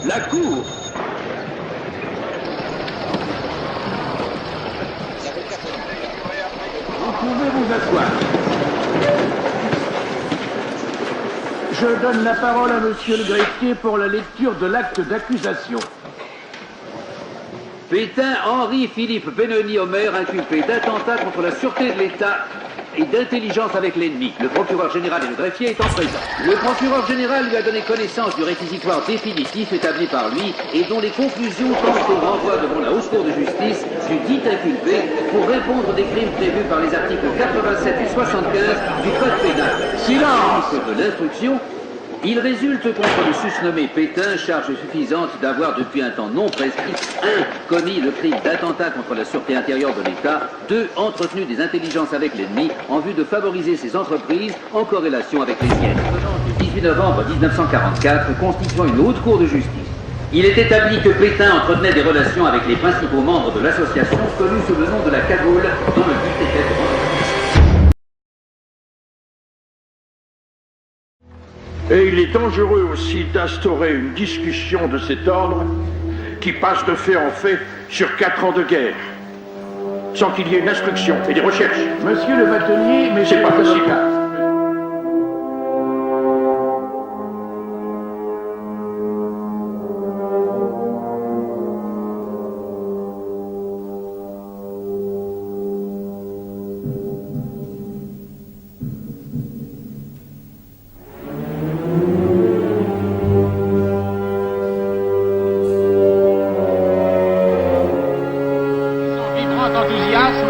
La cour. Vous pouvez vous asseoir. Je donne la parole à monsieur le greffier pour la lecture de l'acte d'accusation. Pétain Henri-Philippe Benoni-Omer, inculpé d'attentat contre la sûreté de l'État et d'intelligence avec l'ennemi. Le procureur général et le greffier étant présents. Le procureur général lui a donné connaissance du réquisitoire définitif établi par lui et dont les conclusions tendent au renvoi devant la haute cour de justice du dit inculpé pour répondre des crimes prévus par les articles 87 et 75 du Code pénal. Silence de l'instruction. Il résulte contre le susnommé Pétain charge suffisante d'avoir depuis un temps non prescrit 1. Commis le crime d'attentat contre la sûreté intérieure de l'État, 2. Entretenu des intelligences avec l'ennemi en vue de favoriser ses entreprises en corrélation avec les siennes. Du 18 novembre 1944 constituant une haute cour de justice. Il est établi que Pétain entretenait des relations avec les principaux membres de l'association connue sous le nom de la Cagoule, dont le but était de... Et il est dangereux aussi d'instaurer une discussion de cet ordre qui passe de fait en fait sur 4 ans de guerre, sans qu'il y ait une instruction et des recherches. Monsieur le bâtonnier, mais c'est pas possible.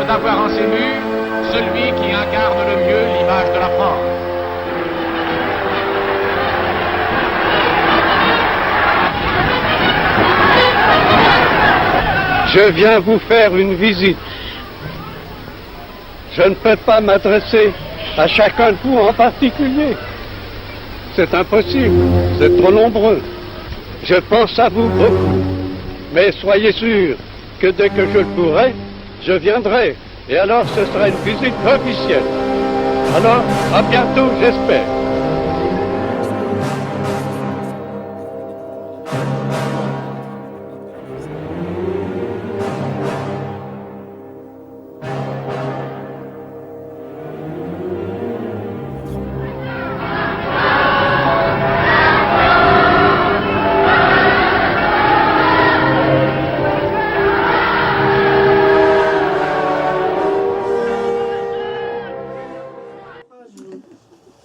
D'avoir en ses murs celui qui incarne le mieux l'image de la France. Je viens vous faire une visite. Je ne peux pas m'adresser à chacun de vous en particulier. C'est impossible, c'est trop nombreux. Je pense à vous beaucoup. Mais soyez sûrs que dès que je le pourrai, je viendrai, et alors ce sera une visite officielle. Alors, à bientôt, j'espère.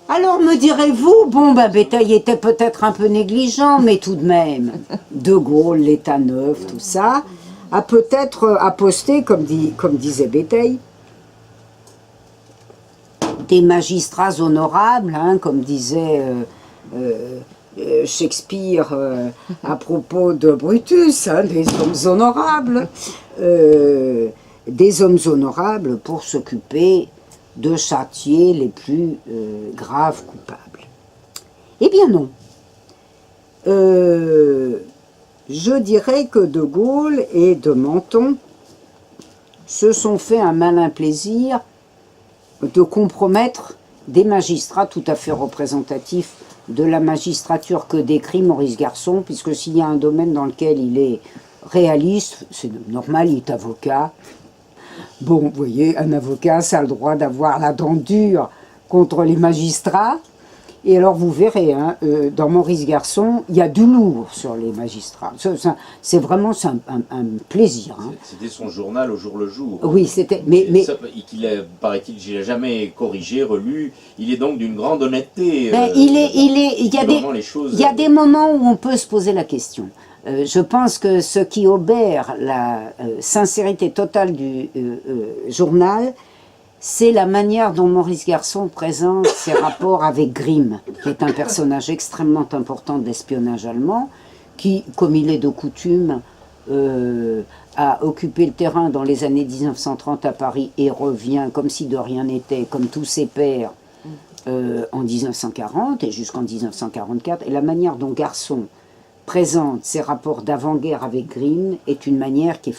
Alors me direz-vous, bon Bétail était peut-être un peu négligent, mais tout de même, De Gaulle, l'État neuf, tout ça, a peut-être aposté, comme disait Bétail, des magistrats honorables, hein, comme disait Shakespeare à propos de Brutus, hein, des hommes honorables pour s'occuper de châtier les plus graves coupables. Eh bien non. Je dirais que De Gaulle et de Menton se sont fait un malin plaisir de compromettre des magistrats tout à fait représentatifs de la magistrature que décrit Maurice Garçon, puisque s'il y a un domaine dans lequel il est réaliste, c'est normal, il est avocat. Bon, vous voyez, un avocat, ça a le droit d'avoir la dent dure contre les magistrats. Et alors, vous verrez, hein, dans Maurice Garçon, il y a du lourd sur les magistrats. C'est vraiment un plaisir. Hein. C'était son journal au jour le jour. Oui, c'était... Paraît-il, je l'ai jamais corrigé, relu. Il est donc d'une grande honnêteté. Il y a des moments où on peut se poser la question. Je pense que ce qui obère la sincérité totale du journal, c'est la manière dont Maurice Garçon présente ses rapports avec Grimm, qui est un personnage extrêmement important de l'espionnage allemand, qui, comme il est de coutume, a occupé le terrain dans les années 1930 à Paris et revient comme si de rien n'était, comme tous ses pairs, en 1940 et jusqu'en 1944. Et la manière dont Garçon présente ses rapports d'avant-guerre avec Grimm est une manière qui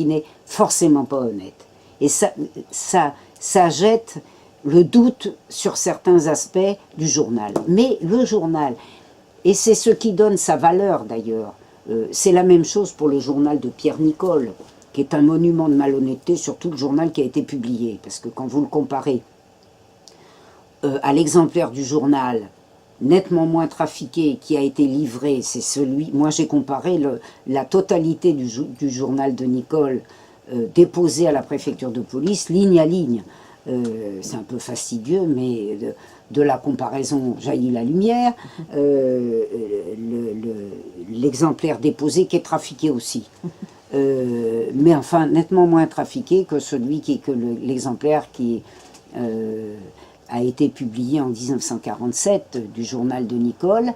n'est forcément pas honnête. Et ça jette le doute sur certains aspects du journal. Mais le journal Et c'est ce qui donne sa valeur d'ailleurs. C'est la même chose pour le journal de Pierre Nicole, qui est un monument de malhonnêteté sur tout le journal qui a été publié. Parce que quand vous le comparez à l'exemplaire du journal nettement moins trafiqué qui a été livré, c'est celui... Moi j'ai comparé la totalité du journal de Nicole déposé à la préfecture de police, ligne à ligne. C'est un peu fastidieux, mais de la comparaison jaillit la lumière. L'exemplaire déposé qui est trafiqué aussi. Mais enfin, nettement moins trafiqué que l'exemplaire qui a été publié en 1947 du journal de Nicole.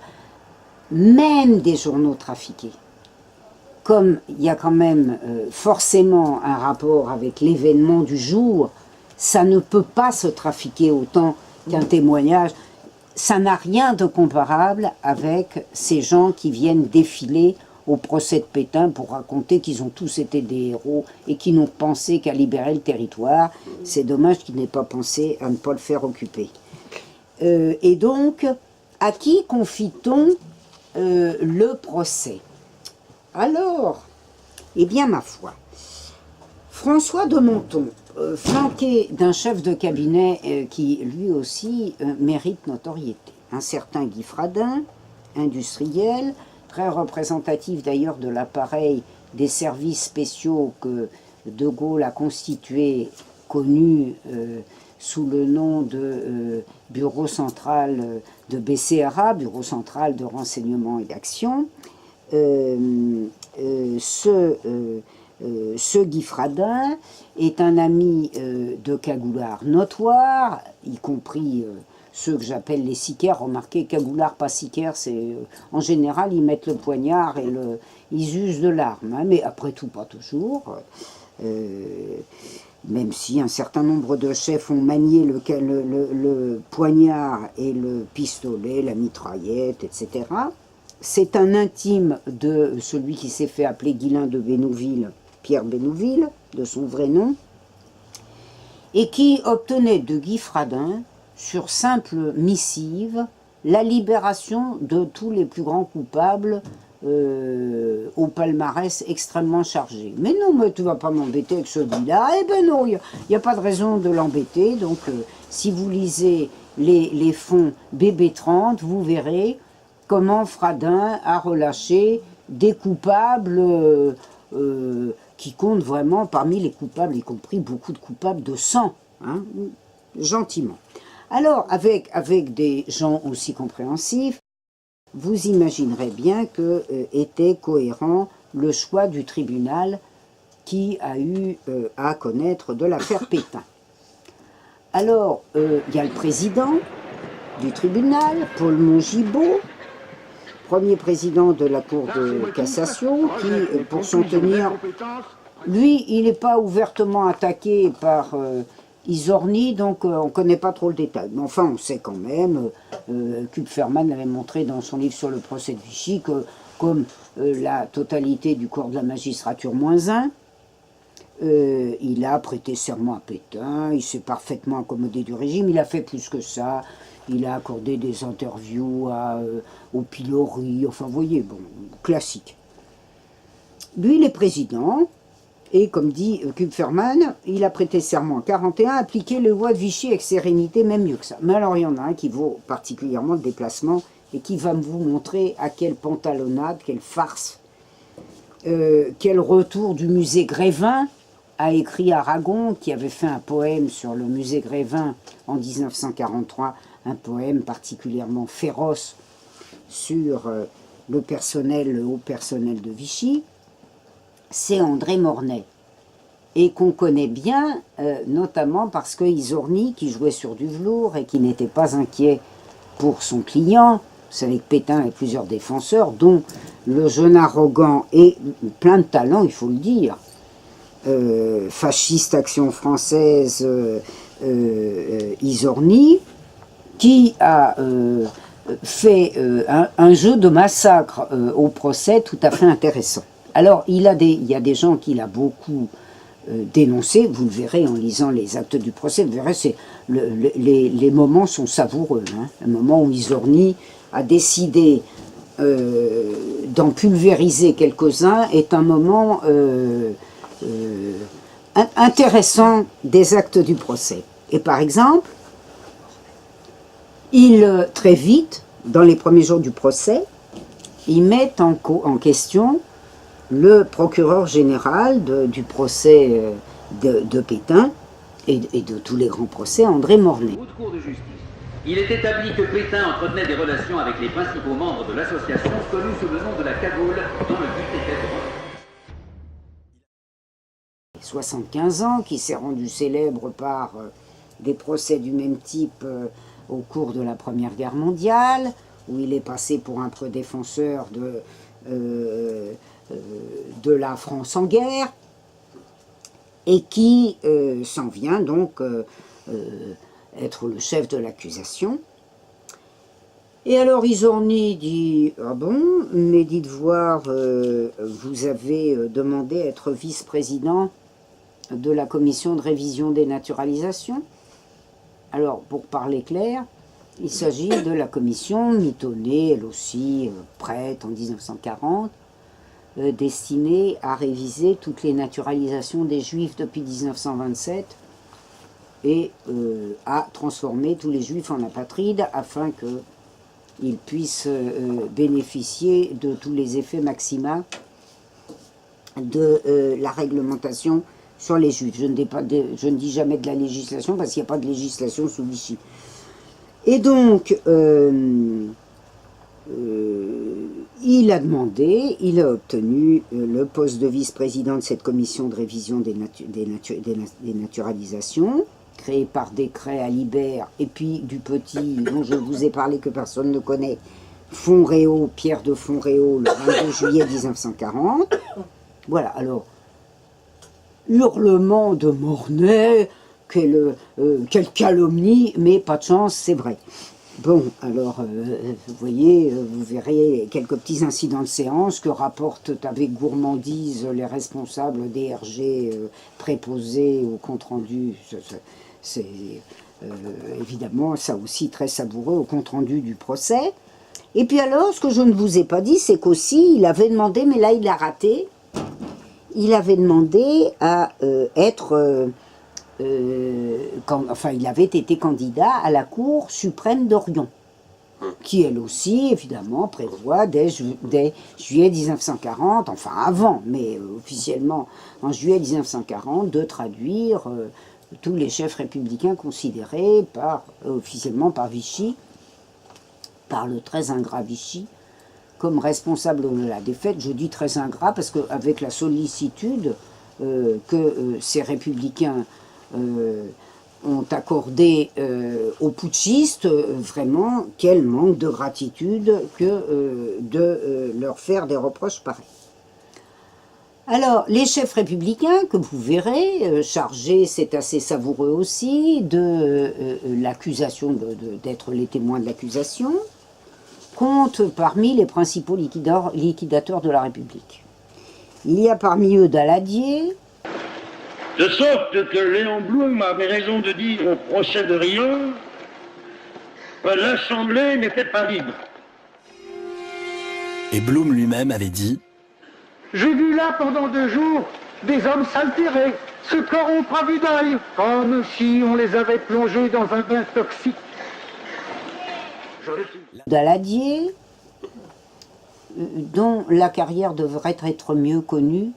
Même des journaux trafiqués. Comme il y a quand même forcément un rapport avec l'événement du jour, ça ne peut pas se trafiquer autant qu'un témoignage. Ça n'a rien de comparable avec ces gens qui viennent défiler au procès de Pétain pour raconter qu'ils ont tous été des héros et qui n'ont pensé qu'à libérer le territoire. C'est dommage qu'ils n'aient pas pensé à ne pas le faire occuper. Et donc, à qui confie-t-on le procès? Alors, eh bien ma foi, François de Menthon, flanqué d'un chef de cabinet qui lui aussi mérite notoriété, un certain Guy Fradin, industriel, très représentatif d'ailleurs de l'appareil des services spéciaux que De Gaulle a constitué, connu sous le nom de Bureau central de BCRA, Bureau central de renseignement et d'action. Ce Guy Fradin est un ami de cagoulards notoires, y compris ceux que j'appelle les sicaires. Remarquez, cagoulards, pas sicaires, c'est en général ils mettent le poignard et ils usent de l'arme, hein, mais après tout pas toujours. Même si un certain nombre de chefs ont manié le poignard et le pistolet, la mitraillette, etc. C'est un intime de celui qui s'est fait appeler Guillain de Bénouville, Pierre Bénouville, de son vrai nom, et qui obtenait de Guy Fradin, sur simple missive, la libération de tous les plus grands coupables au palmarès extrêmement chargé. Mais non, mais tu vas pas m'embêter avec celui-là. Eh ben non, il n'y a pas de raison de l'embêter. Donc, si vous lisez les fonds BB30, vous verrez comment Fradin a relâché des coupables qui comptent vraiment parmi les coupables, y compris beaucoup de coupables de sang, hein, gentiment. Alors, avec des gens aussi compréhensifs, vous imaginerez bien que était cohérent le choix du tribunal qui a eu à connaître de l'affaire Pétain. Alors, il y a le président du tribunal, Paul Mongibaud, premier président de la Cour de cassation, qui, pour s'en tenir, lui, il n'est pas ouvertement attaqué par Izorni, donc on ne connaît pas trop le détail. Mais enfin, on sait quand même, Kupferman avait montré dans son livre sur le procès de Vichy que, comme la totalité du corps de la magistrature -1, il a prêté serment à Pétain, il s'est parfaitement accommodé du régime, il a fait plus que ça. Il a accordé des interviews au pilori, enfin vous voyez, bon, classique. Lui, il est président, et comme dit Kupferman, il a prêté serment en 1941, appliqué les lois de Vichy avec sérénité, même mieux que ça. Mais alors il y en a un qui vaut particulièrement le déplacement, et qui va vous montrer à quelle pantalonnade, quelle farce, quel retour du musée Grévin a écrit Aragon, qui avait fait un poème sur le musée Grévin en 1943, un poème particulièrement féroce sur le haut personnel de Vichy. C'est André Mornay, et qu'on connaît bien, notamment parce que Izorni, qui jouait sur du velours et qui n'était pas inquiet pour son client, vous savez que Pétain a plusieurs défenseurs, dont le jeune arrogant et plein de talent, il faut le dire, fasciste Action française, Izorni, qui a fait un jeu de massacre au procès tout à fait intéressant. Alors, il y a des gens qu'il a beaucoup dénoncés, vous le verrez en lisant les actes du procès, vous verrez, les moments sont savoureux. Hein, le moment où Izorni a décidé d'en pulvériser quelques-uns est un moment intéressant des actes du procès. Et par exemple, très vite, dans les premiers jours du procès, ils mettent en question le procureur général du procès de Pétain et de tous les grands procès, André Mornay. Haute Cour de justice. Il est établi que Pétain entretenait des relations avec les principaux membres de l'association connue sous le nom de la Cagoule, dont le but était de... 75 ans, qui s'est rendu célèbre par des procès du même type au cours de la Première Guerre mondiale, où il est passé pour un peu défenseur de la France en guerre, et qui s'en vient donc être le chef de l'accusation. Et alors Izorni dit « Ah bon, mais dites voir, vous avez demandé à être vice-président de la commission de révision des naturalisations ?» Alors, pour parler clair, il s'agit de la commission mitonnée, elle aussi prête en 1940, destinée à réviser toutes les naturalisations des Juifs depuis 1927 et à transformer tous les Juifs en apatrides afin qu'ils puissent bénéficier de tous les effets maxima de la réglementation sur les Juifs. Je ne dis jamais de la législation parce qu'il n'y a pas de législation sous Vichy. Et donc, il a demandé, il a obtenu le poste de vice-président de cette commission de révision des naturalisations, créée par décret à Libert, et puis du petit, dont je vous ai parlé que personne ne connaît, Fonréau, Pierre de Fonréau, le 22 juillet 1940. Voilà, alors, hurlement de Mornay, quelle calomnie, mais pas de chance, c'est vrai. Bon, alors, vous voyez, vous verrez quelques petits incidents de séance que rapportent avec gourmandise les responsables des RG préposés au compte-rendu. C'est évidemment ça aussi très savoureux au compte-rendu du procès. Et puis alors, ce que je ne vous ai pas dit, c'est qu'aussi, il avait demandé, mais là il l'a raté, il avait demandé à être... il avait été candidat à la Cour suprême d'Orient, qui elle aussi, évidemment, prévoit dès juillet 1940, enfin avant, mais officiellement en juillet 1940, de traduire tous les chefs républicains considérés officiellement par Vichy, par le très ingrat Vichy, comme responsable de la défaite. Je dis très ingrat parce qu'avec la sollicitude que ces républicains ont accordé aux putschistes, vraiment, quel manque de gratitude que de leur faire des reproches pareils. Alors, les chefs républicains, que vous verrez, chargés, c'est assez savoureux aussi, de l'accusation, d'être les témoins de l'accusation, comptent parmi les principaux liquidateurs de la République. Il y a parmi eux Daladier. De sorte que Léon Blum avait raison de dire au procès de Riom que l'Assemblée n'était pas libre. Et Blum lui-même avait dit: j'ai vu là pendant 2 jours des hommes s'altérer, se corrompre à vue d'œil, comme si on les avait plongés dans un bain toxique. Daladier, dont la carrière devrait être mieux connue,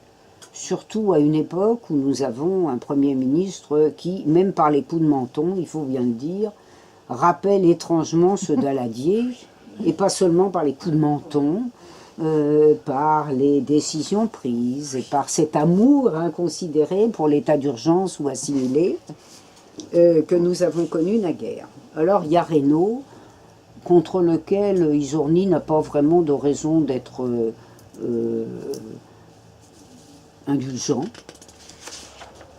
surtout à une époque où nous avons un Premier ministre qui, même par les coups de menton, il faut bien le dire, rappelle étrangement ce Daladier, et pas seulement par les coups de menton, par les décisions prises, et par cet amour inconsidéré pour l'état d'urgence ou assimilé que nous avons connu naguère. Alors il y a Reynaud, contre lequel Izorni n'a pas vraiment de raison d'être indulgent,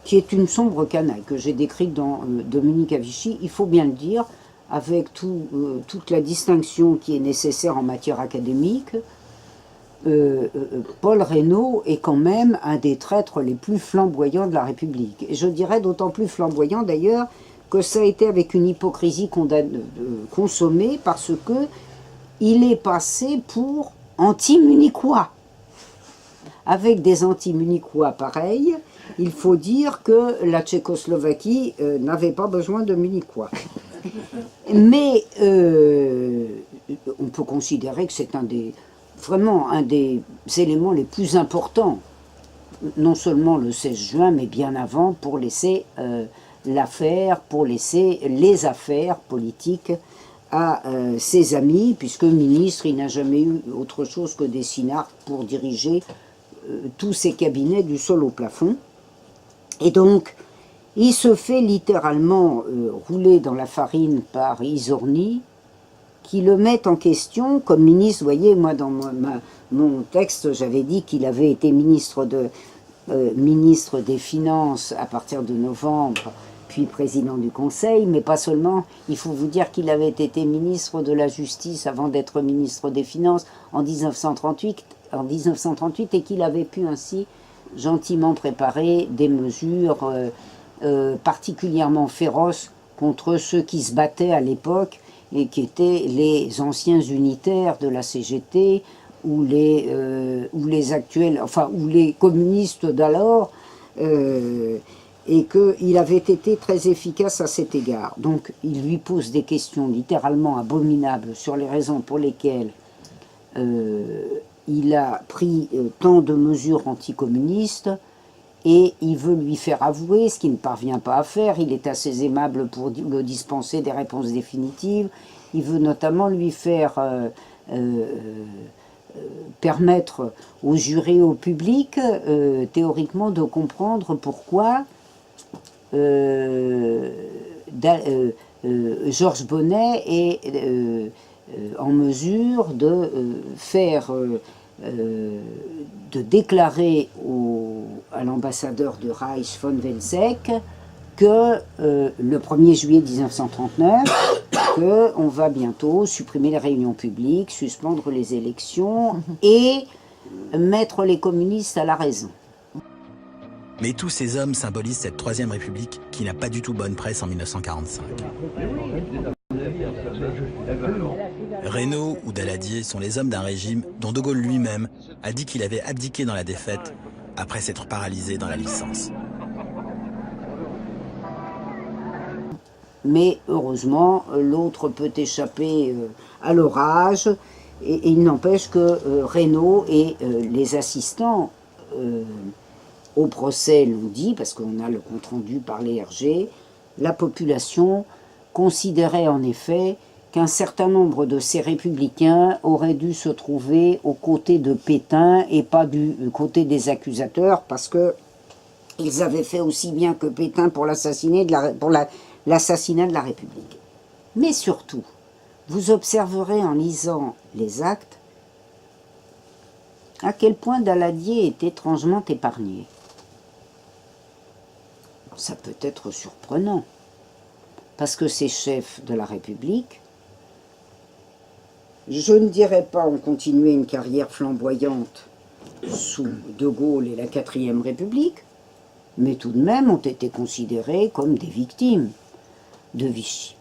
qui est une sombre canaille que j'ai décrite dans Dominique à Vichy, il faut bien le dire, avec toute la distinction qui est nécessaire en matière académique. Paul Reynaud est quand même un des traîtres les plus flamboyants de la République. Et je dirais d'autant plus flamboyant d'ailleurs que ça a été avec une hypocrisie consommée parce que il est passé pour anti-munichois. Avec des anti-munichois pareils, il faut dire que la Tchécoslovaquie n'avait pas besoin de munichois. Mais on peut considérer que c'est vraiment un des éléments les plus importants, non seulement le 16 juin, mais bien avant, pour laisser l'affaire, pour laisser les affaires politiques à ses amis, puisque ministre, il n'a jamais eu autre chose que des synarques pour diriger tous ses cabinets du sol au plafond. Et donc, il se fait littéralement rouler dans la farine par Izorni, qui le met en question comme ministre. Vous voyez, moi, dans mon texte, j'avais dit qu'il avait été ministre des Finances à partir de novembre, puis président du Conseil, mais pas seulement. Il faut vous dire qu'il avait été ministre de la Justice avant d'être ministre des Finances en 1938 et qu'il avait pu ainsi gentiment préparer des mesures particulièrement féroces contre ceux qui se battaient à l'époque et qui étaient les anciens unitaires de la CGT ou les actuels, enfin, ou les communistes d'alors, et qu'il avait été très efficace à cet égard. Donc il lui pose des questions littéralement abominables sur les raisons pour lesquelles il a pris tant de mesures anticommunistes, et il veut lui faire avouer, ce qu'il ne parvient pas à faire. Il est assez aimable pour le dispenser des réponses définitives. Il veut notamment lui faire permettre aux jurés, au public, théoriquement, de comprendre pourquoi Georges Bonnet est en mesure de de déclarer à l'ambassadeur de Reich von Welseck que le 1er juillet 1939, qu'on va bientôt supprimer les réunions publiques, suspendre les élections et mettre les communistes à la raison. Mais tous ces hommes symbolisent cette Troisième République qui n'a pas du tout bonne presse en 1945. Reynaud ou Daladier sont les hommes d'un régime dont De Gaulle lui-même a dit qu'il avait abdiqué dans la défaite après s'être paralysé dans la licence. Mais heureusement, l'autre peut échapper à l'orage, et il n'empêche que Reynaud et les assistants au procès l'ont dit, parce qu'on a le compte-rendu par les RG, la population considérait en effet qu'un certain nombre de ces républicains auraient dû se trouver aux côtés de Pétain et pas du côté des accusateurs, parce que ils avaient fait aussi bien que Pétain pour l'assassinat de la République. Mais surtout, vous observerez en lisant les actes à quel point Daladier est étrangement épargné. Ça peut être surprenant, parce que ces chefs de la République, je ne dirais pas ont continué une carrière flamboyante sous De Gaulle et la 4e République, mais tout de même ont été considérés comme des victimes de Vichy.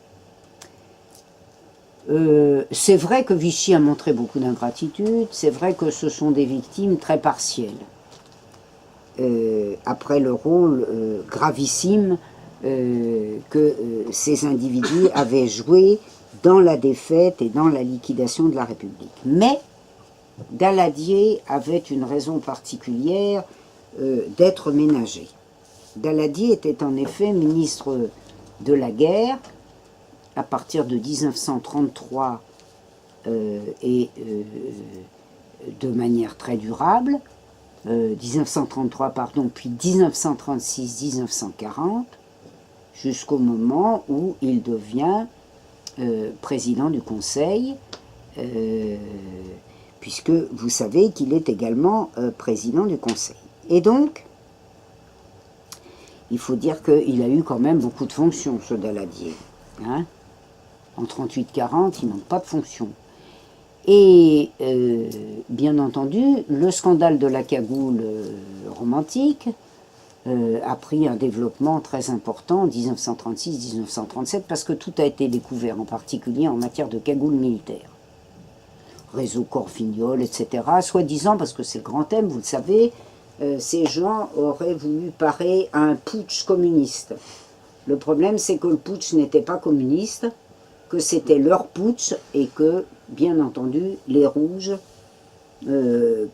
C'est vrai que Vichy a montré beaucoup d'ingratitude, c'est vrai que ce sont des victimes très partielles. Après le rôle gravissime que ces individus avaient joué dans la défaite et dans la liquidation de la République. Mais Daladier avait une raison particulière d'être ménagé. Daladier était en effet ministre de la guerre à partir de 1933 et de manière très durable, 1933 pardon, puis 1936-1940, jusqu'au moment où il devient président du Conseil, puisque vous savez qu'il est également président du Conseil. Et donc, il faut dire qu'il a eu quand même beaucoup de fonctions, ce Daladier. Hein? En 38-40, il manque pas de fonctions. Et bien entendu, le scandale de la cagoule romantique a pris un développement très important en 1936-1937, parce que tout a été découvert, en particulier en matière de cagoule militaire. réseau Corvignol, etc. Soi-disant, parce que c'est le grand thème, vous le savez, ces gens auraient voulu parer à un putsch communiste. Le problème, c'est que le putsch n'était pas communiste, que c'était leur putsch et que, bien entendu, les rouges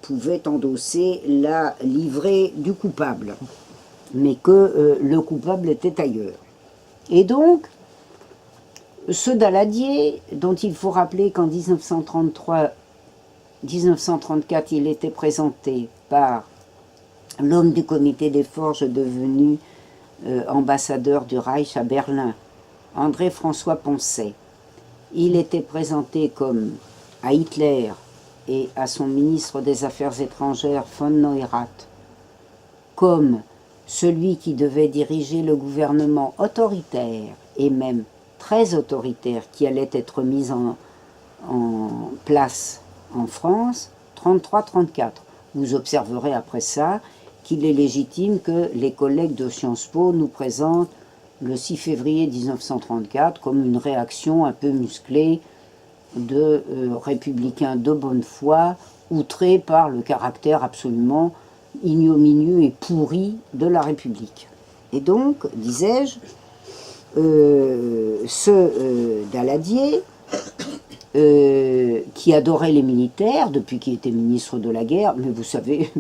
pouvaient endosser la livrée du coupable, mais que le coupable était ailleurs. Et donc, ce Daladier, dont il faut rappeler qu'en 1934, il était présenté par l'homme du comité des forges devenu ambassadeur du Reich à Berlin, André-François Poncet. Il était présenté comme à Hitler et à son ministre des Affaires étrangères, von Neurath, comme celui qui devait diriger le gouvernement autoritaire et même très autoritaire qui allait être mis en place en France, 33-34. Vous observerez après ça qu'il est légitime que les collègues de Sciences Po nous présentent le 6 février 1934 comme une réaction un peu musclée de républicains de bonne foi, outrés par le caractère absolument ignominieux et pourri de la République. Et donc, disais-je, ce Daladier, qui adorait les militaires depuis qu'il était ministre de la guerre, mais vous savez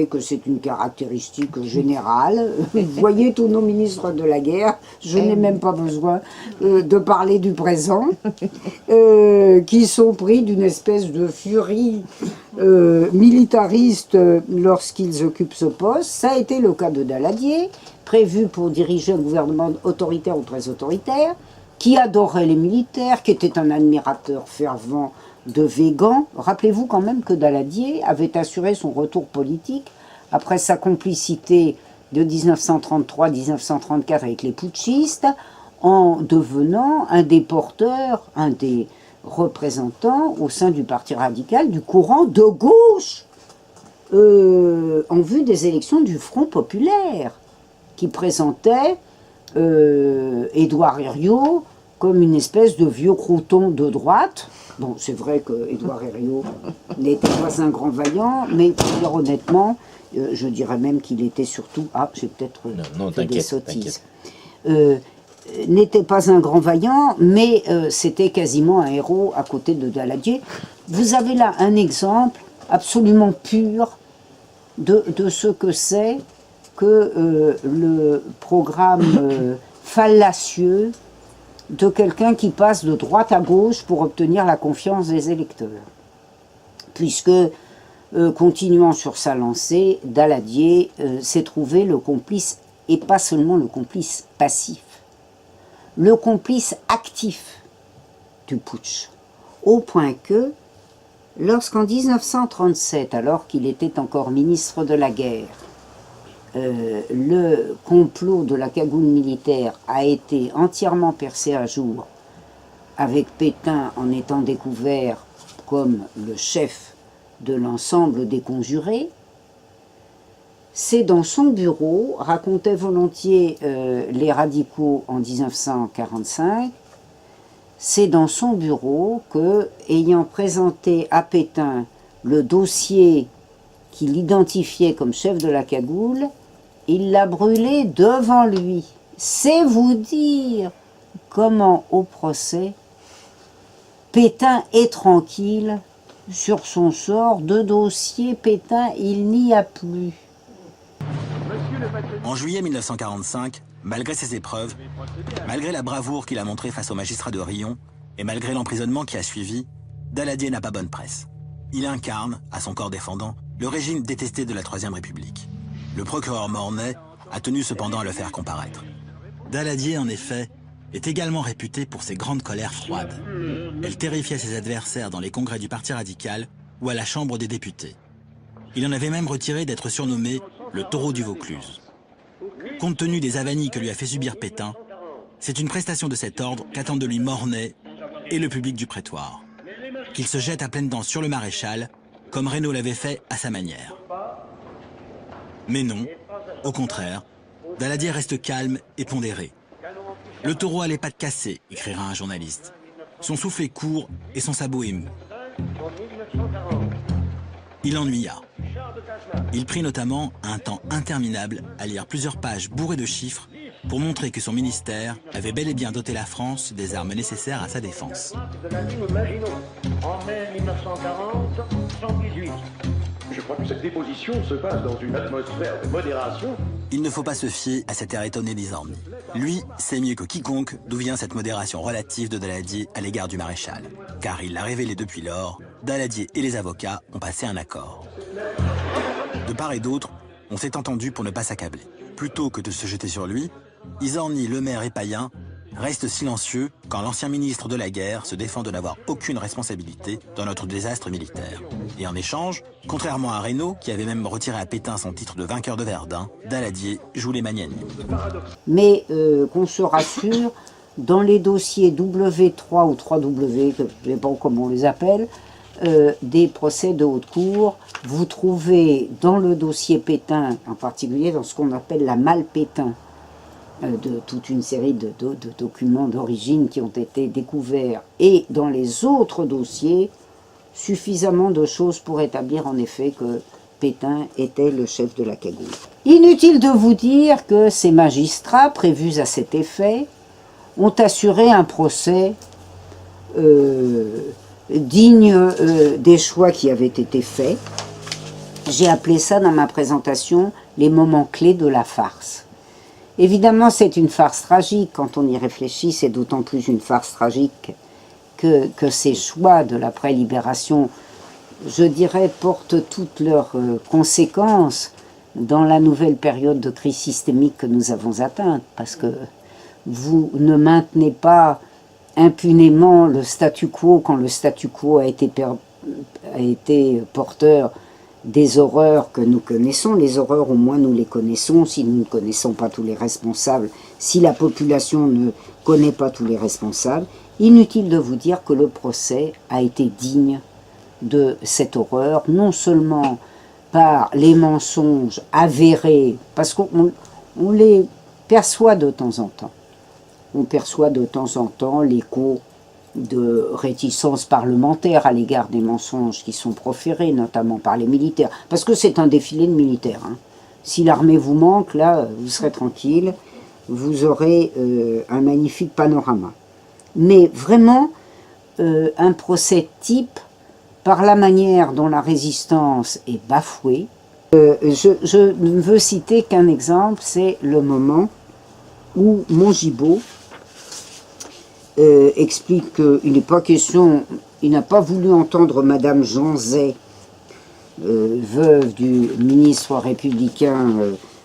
que c'est une caractéristique générale. Vous voyez tous nos ministres de la guerre, je n'ai même pas besoin de parler du présent, qui sont pris d'une espèce de furie militariste lorsqu'ils occupent ce poste. Ça a été le cas de Daladier, prévu pour diriger un gouvernement autoritaire ou très autoritaire, qui adorait les militaires, qui était un admirateur fervent de Weygand. Rappelez-vous quand même que Daladier avait assuré son retour politique après sa complicité de 1933-1934 avec les putschistes, en devenant un des porteurs, un des représentants au sein du Parti radical du courant de gauche en vue des élections du Front populaire, qui présentait Édouard Herriot comme une espèce de vieux crouton de droite. Bon, c'est vrai que Édouard Herriot n'était pas un grand vaillant, mais pour dire honnêtement, je dirais même qu'il était surtout... Ah, j'ai peut-être fait des sottises. N'était pas un grand vaillant, mais c'était quasiment un héros à côté de Daladier. Vous avez là un exemple absolument pur de ce que c'est que le programme fallacieux de quelqu'un qui passe de droite à gauche pour obtenir la confiance des électeurs. Puisque, continuant sur sa lancée, Daladier s'est trouvé le complice, et pas seulement le complice passif, le complice actif du putsch, au point que, lorsqu'en 1937, alors qu'il était encore ministre de la guerre, le complot de la cagoule militaire a été entièrement percé à jour, avec Pétain en étant découvert comme le chef de l'ensemble des conjurés. C'est dans son bureau, racontaient volontiers les radicaux en 1945, c'est dans son bureau que, ayant présenté à Pétain le dossier qui l'identifiait comme chef de la cagoule, il l'a brûlé devant lui. C'est vous dire comment, au procès, Pétain est tranquille sur son sort. De dossier, Pétain, il n'y a plus. En juillet 1945, malgré ses épreuves, malgré la bravoure qu'il a montrée face aux magistrats de Riom, et malgré l'emprisonnement qui a suivi, Daladier n'a pas bonne presse. Il incarne, à son corps défendant, le régime détesté de la Troisième République. Le procureur Mornay a tenu cependant à le faire comparaître. Daladier, en effet, est également réputé pour ses grandes colères froides. Elle terrifiait ses adversaires dans les congrès du Parti radical ou à la Chambre des députés. Il en avait même retiré d'être surnommé le taureau du Vaucluse. Compte tenu des avanies que lui a fait subir Pétain, c'est une prestation de cet ordre qu'attendent de lui Mornay et le public du prétoire. Qu'il se jette à pleines dents sur le maréchal, comme Reynaud l'avait fait à sa manière. Mais non, au contraire, Daladier reste calme et pondéré. Le taureau a les pattes cassées, écrira un journaliste. Son souffle est court et son sabot est mou. Il ennuya. Il prit notamment un temps interminable à lire plusieurs pages bourrées de chiffres pour montrer que son ministère avait bel et bien doté la France des armes nécessaires à sa défense. En mai 1940, 118. Je crois que cette déposition se passe dans une atmosphère de modération. Il ne faut pas se fier à cet air étonné d'Izorni. Lui sait mieux que quiconque d'où vient cette modération relative de Daladier à l'égard du maréchal. Car il l'a révélé depuis lors, Daladier et les avocats ont passé un accord. De part et d'autre, on s'est entendu pour ne pas s'accabler. Plutôt que de se jeter sur lui, Izorni, Lemaire et Payen restent silencieux quand l'ancien ministre de la guerre se défend de n'avoir aucune responsabilité dans notre désastre militaire. Et en échange, contrairement à Reynaud, qui avait même retiré à Pétain son titre de vainqueur de Verdun, Daladier joue les magnanimes. Mais qu'on se rassure, dans les dossiers W3 ou 3W, je ne sais pas comment on les appelle, des procès de haute cour, vous trouvez dans le dossier Pétain, en particulier dans ce qu'on appelle la malle Pétain, de toute une série de documents d'origine qui ont été découverts, et dans les autres dossiers, suffisamment de choses pour établir en effet que Pétain était le chef de la cagoule. Inutile de vous dire que ces magistrats, prévus à cet effet, ont assuré un procès digne des choix qui avaient été faits. J'ai appelé ça dans ma présentation les moments clés de la farce. Évidemment, c'est une farce tragique. Quand on y réfléchit, c'est d'autant plus une farce tragique que ces choix de l'après-libération, je dirais, portent toutes leurs conséquences dans la nouvelle période de crise systémique que nous avons atteinte. Parce que vous ne maintenez pas impunément le statu quo quand le statu quo a été porteur des horreurs que nous connaissons. Les horreurs, au moins, nous les connaissons. Si nous ne connaissons pas tous les responsables, si la population ne connaît pas tous les responsables, inutile de vous dire que le procès a été digne de cette horreur, non seulement par les mensonges avérés, parce qu'on les perçoit de temps en temps. On perçoit de temps en temps l'écho de réticence parlementaire à l'égard des mensonges qui sont proférés, notamment par les militaires. Parce que c'est un défilé de militaires. Hein. Si l'armée vous manque, là, vous serez tranquille, vous aurez un magnifique panorama. Mais vraiment, un procès type, par la manière dont la résistance est bafouée. Je ne veux citer qu'un exemple, c'est le moment où Mongibaud explique qu'il n'est pas question, il n'a pas voulu entendre Madame Janzay, veuve du ministre républicain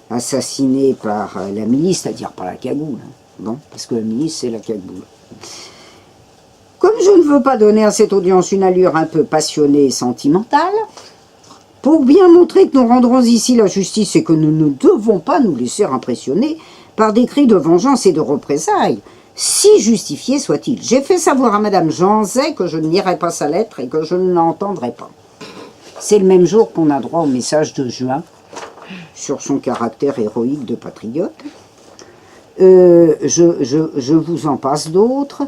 assassiné par la milice, c'est-à-dire par la cagoule. Bon, parce que la milice, c'est la cagoule. Comme je ne veux pas donner à cette audience une allure un peu passionnée et sentimentale, pour bien montrer que nous rendrons ici la justice et que nous ne devons pas nous laisser impressionner par des cris de vengeance et de représailles, si justifié soit-il. J'ai fait savoir à Madame Janzay que je ne lirai pas sa lettre et que je ne l'entendrai pas. C'est le même jour qu'on a droit au message de Juin sur son caractère héroïque de patriote. Je vous en passe d'autres.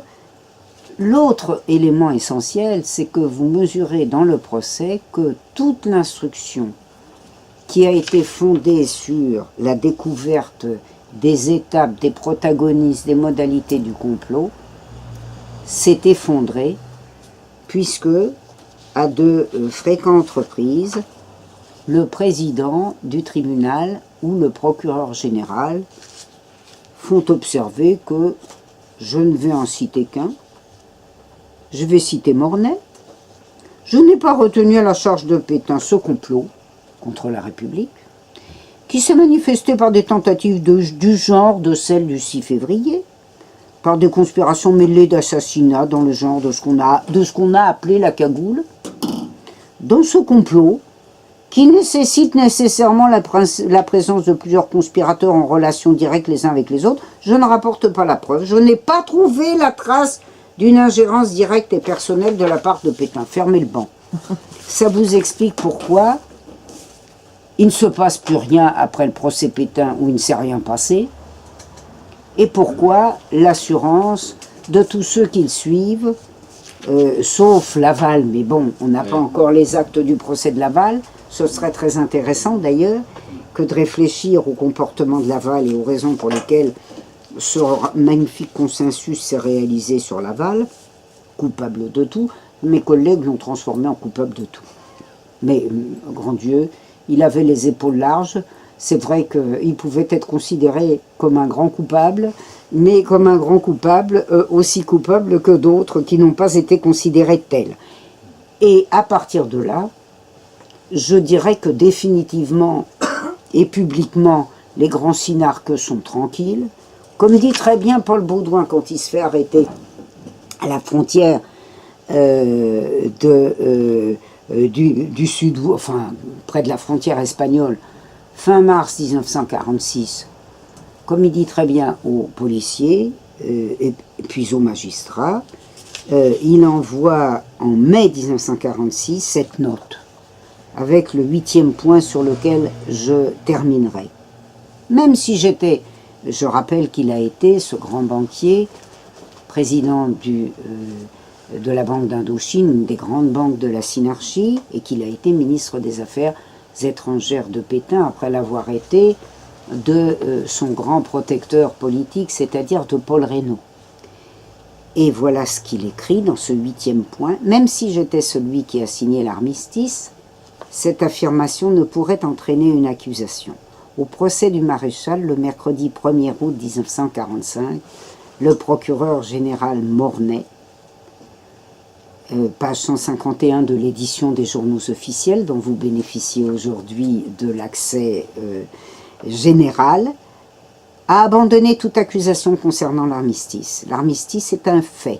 L'autre élément essentiel, c'est que vous mesurez dans le procès que toute l'instruction qui a été fondée sur la découverte des étapes, des protagonistes, des modalités du complot, s'est effondrée, puisque, à de fréquentes reprises, le président du tribunal ou le procureur général font observer que je ne vais en citer qu'un, je vais citer Mornay, je n'ai pas retenu à la charge de Pétain ce complot contre la République, qui s'est manifesté par des tentatives du genre de celle du 6 février, par des conspirations mêlées d'assassinats dans le genre de ce qu'on a appelé la cagoule. Dans ce complot, qui nécessite nécessairement la présence de plusieurs conspirateurs en relation directe les uns avec les autres, je ne rapporte pas la preuve. Je n'ai pas trouvé la trace d'une ingérence directe et personnelle de la part de Pétain. Fermez le banc. Ça vous explique pourquoi il ne se passe plus rien après le procès Pétain où il ne s'est rien passé, et pourquoi l'assurance de tous ceux qui le suivent sauf Laval, mais bon, on n'a pas encore les actes du procès de Laval. Ce serait très intéressant d'ailleurs que de réfléchir au comportement de Laval et aux raisons pour lesquelles ce magnifique consensus s'est réalisé sur Laval, coupable de tout. Mes collègues l'ont transformé en coupable de tout. Mais, grand Dieu, il avait les épaules larges. C'est vrai qu'il pouvait être considéré comme un grand coupable, mais comme un grand coupable, aussi coupable que d'autres qui n'ont pas été considérés tels. Et à partir de là, je dirais que définitivement et publiquement, les grands synarques sont tranquilles. Comme dit très bien Paul Baudouin quand il se fait arrêter à la frontière du sud, enfin près de la frontière espagnole, fin mars 1946, comme il dit très bien aux policiers et puis aux magistrats, il envoie en mai 1946 cette note, avec le 8e point sur lequel je terminerai. Même si j'étais, je rappelle qu'il a été, ce grand banquier, président de la Banque d'Indochine, une des grandes banques de la Synarchie, et qu'il a été ministre des Affaires étrangères de Pétain, après l'avoir été de son grand protecteur politique, c'est-à-dire de Paul Reynaud. Et voilà ce qu'il écrit dans ce 8e point. Même si j'étais celui qui a signé l'armistice, cette affirmation ne pourrait entraîner une accusation. Au procès du maréchal, le mercredi 1er août 1945, le procureur général Mornay, page 151 de l'édition des journaux officiels, dont vous bénéficiez aujourd'hui de l'accès général, a abandonné toute accusation concernant l'armistice. L'armistice est un fait.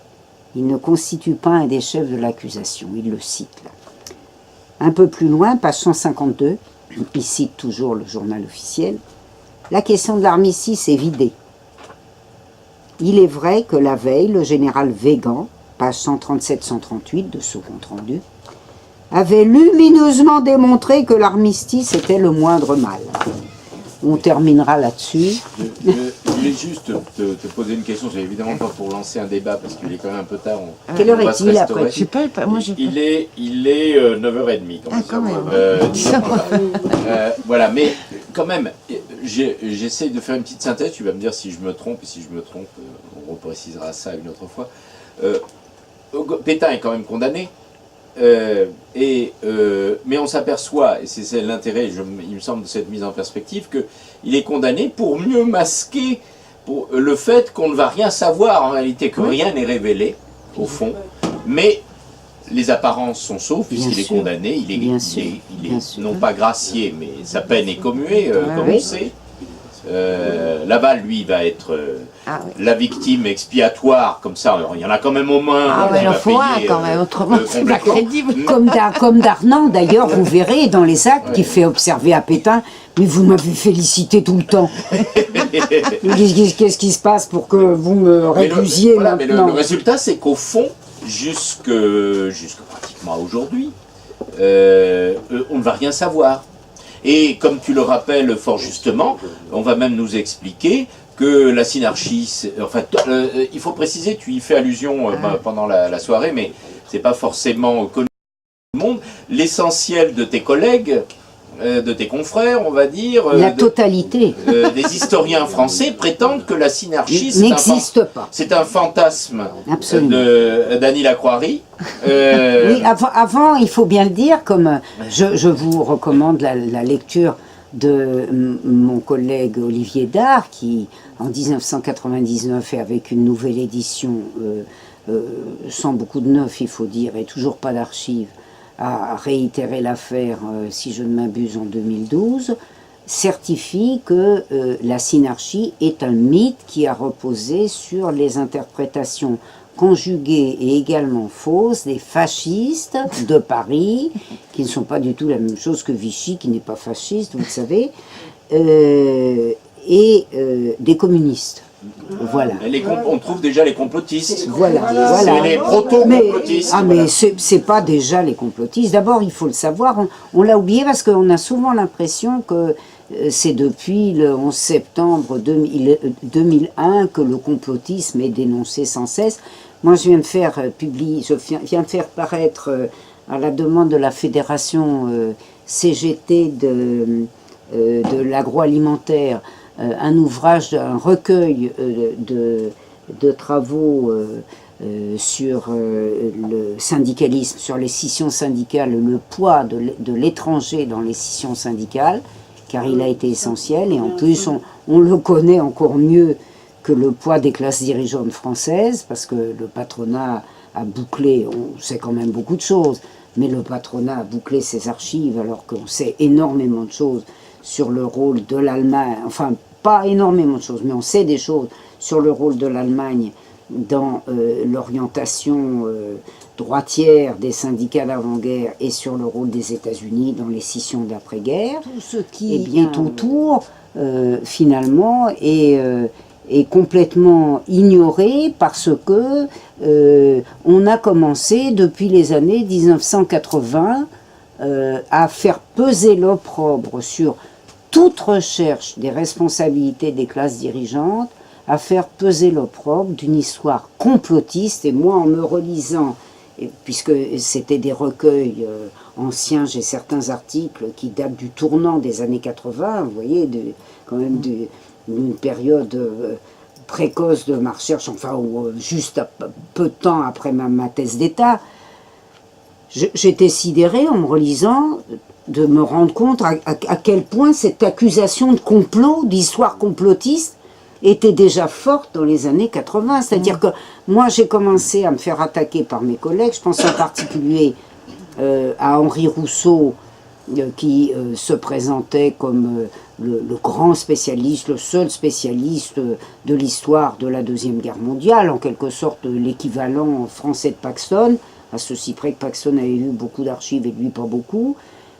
Il ne constitue pas un des chefs de l'accusation. Il le cite là. Un peu plus loin, page 152, il cite toujours le journal officiel, la question de l'armistice est vidée. Il est vrai que la veille, le général Végan, page 137-138 de ce compte-rendu, avait lumineusement démontré que l'armistice était le moindre mal. On terminera là-dessus. Je voulais juste te poser une question, c'est évidemment pas pour lancer un débat, parce qu'il est quand même un peu tard. Quelle heure est-il après? Je sais pas, moi j'ai pas. Il est 9h30. Voilà, mais quand même, j'essaye de faire une petite synthèse, tu vas me dire si je me trompe, et si je me trompe, on reprécisera ça une autre fois. Pétain est quand même condamné, mais on s'aperçoit, et c'est l'intérêt, il me semble, de cette mise en perspective, qu'il est condamné pour mieux masquer le fait qu'on ne va rien savoir, en réalité, que rien n'est révélé, au fond, mais les apparences sont sauf, puisqu'il est condamné, il est non pas gracié, mais sa peine est commuée, comme on sait. Laval, lui, va être la victime expiatoire, comme ça, il y en a quand même au moins. Ah ouais, il en faut un quand même, autrement c'est pas crédible. Comme Darnan, d'ailleurs, vous verrez dans les actes qui fait observer à Pétain, mais vous m'avez félicité tout le temps. Qu'est-ce qui se passe pour que vous me réduisiez maintenant? Mais le résultat, c'est qu'au fond, jusque pratiquement aujourd'hui, on ne va rien savoir. Et comme tu le rappelles fort justement, on va même nous expliquer que la synarchie, enfin, il faut préciser, tu y fais allusion pendant la soirée, mais c'est pas forcément connu du monde. L'essentiel de tes collègues, de tes confrères, on va dire, la totalité des historiens français prétendent que la synarchie n'existe pas. C'est un fantasme d'Annie Lacroix-Ry. Oui, avant, il faut bien le dire, comme je vous recommande la lecture de mon collègue Olivier Dard, qui en 1999 et avec une nouvelle édition, sans beaucoup de neuf, il faut dire, et toujours pas d'archives, a réitéré l'affaire, si je ne m'abuse, en 2012, certifie que la synarchie est un mythe qui a reposé sur les interprétations conjuguées et également fausses des fascistes de Paris, qui ne sont pas du tout la même chose que Vichy, qui n'est pas fasciste, vous le savez, et des communistes. Voilà. On trouve déjà les complotistes. Voilà. C'est les proto-complotistes. Mais c'est pas déjà les complotistes. D'abord, il faut le savoir, on l'a oublié parce qu'on a souvent l'impression que c'est depuis le 11 septembre 2001 que le complotisme est dénoncé sans cesse. Moi, je viens de faire viens de faire paraître, à la demande de la fédération CGT de l'agroalimentaire, un ouvrage, un recueil de travaux sur le syndicalisme, sur les scissions syndicales, le poids de l'étranger dans les scissions syndicales, car il a été essentiel, et en plus on le connaît encore mieux que le poids des classes dirigeantes françaises, parce que le patronat a bouclé, on sait quand même beaucoup de choses, mais le patronat a bouclé ses archives, alors qu'on sait énormément de choses sur le rôle de l'Allemagne, enfin pas énormément de choses, mais on sait des choses sur le rôle de l'Allemagne dans l'orientation droitière des syndicats d'avant-guerre et sur le rôle des États-Unis dans les scissions d'après-guerre. Tout ce qui est bien autour, finalement, est complètement ignoré parce que on a commencé depuis les années 1980 à faire peser l'opprobre sur toute recherche des responsabilités des classes dirigeantes, à faire peser l'opprobre d'une histoire complotiste. Et moi, en me relisant, puisque c'était des recueils anciens, j'ai certains articles qui datent du tournant des années 80, vous voyez, quand même d'une période précoce de ma recherche, enfin, juste peu de temps après ma thèse d'État, j'étais sidéré en me relisant de me rendre compte à quel point cette accusation de complot, d'histoire complotiste, était déjà forte dans les années 80. C'est-à-dire que moi, j'ai commencé à me faire attaquer par mes collègues, je pense en particulier à Henri Rousseau, qui se présentait comme le grand spécialiste, le seul spécialiste de l'histoire de la Deuxième Guerre mondiale, en quelque sorte l'équivalent français de Paxton, à ceci près que Paxton avait lu beaucoup d'archives et lui pas beaucoup.